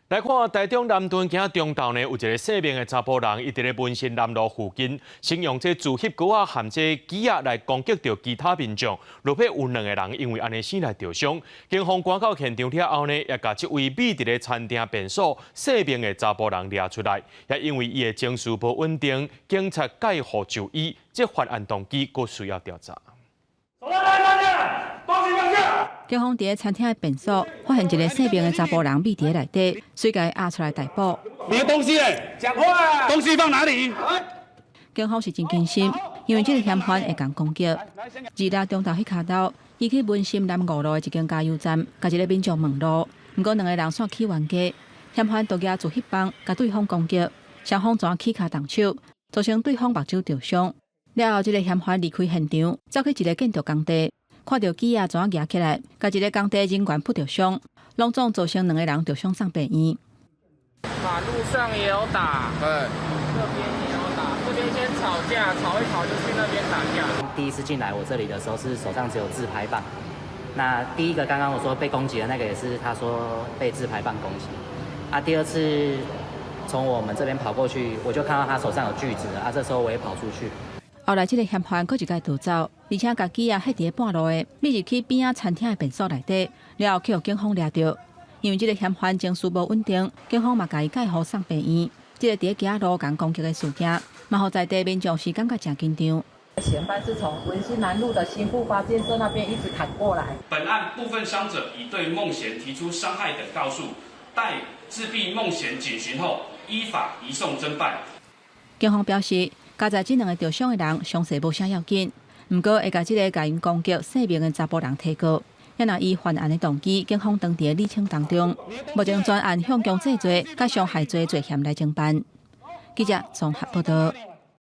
来看台中南屯行中道呢，有一个姓名的查甫人，伊伫咧文心南路附近，先用这自翕钩啊含这机啊来攻击到其他民众，落尾有2个人因为安尼死来受伤。警方赶到现场了后呢，也把这位秘伫咧餐厅便所姓名的查甫人抓出来，也因为伊的情绪不稳定，警察介护就医，这犯案动机佫需要调查。 警方伫餐厅的便所发现一个姓名的查甫人秘伫内底，随甲押出来逮捕。你的东西嘞？讲话！东西放哪里？警方是真惊心，因为这个嫌犯会讲攻击。2日中昼迄卡道，伊去文心南5路的一间加油站，甲一个民众问路，不过2个人煞起冤家，嫌犯就举自翕棒，甲对方攻击，双方全起骹动手，造成对方目睭受伤。了后，这个嫌犯离开现场，走去一个建筑工地。 看到机啊，怎举起来，甲一个工地人员扑着伤，拢总造成2个人着伤送病院。马路上也有打，这边也有打，这边先吵架，吵一吵就去那边打架。第一次进来我这里的时候，是手上只有自拍棒。那第一个刚刚我说被攻击的那个也是，他说被自拍棒攻击。啊，第2次从我们这边跑过去，我就看到他手上有锯子，啊，这时候我也跑出去。 后来，这个嫌犯佫一解逃走，而且家己啊迄伫半路的，秘入去边仔餐厅的便所内底，了后去互警方抓到。因为这个嫌犯情绪无稳定，警方嘛甲伊介护送病院。这个伫行路共攻击的事件，嘛互在地民众是感觉真紧张。嫌犯是从文心南路的新富发建设那边一直砍过来。本案部分伤者已对孟贤提出伤害等告诉，待自毙孟贤警询后，依法移送侦办。警方表示。 加在这2个受伤的人伤势无啥要紧，不过会甲这个甲因攻击姓名的查甫人提告，也若伊犯案的动机，警方当地厘清当中，目前专案向强制罪、甲伤害罪罪嫌来侦办。记者综合报道。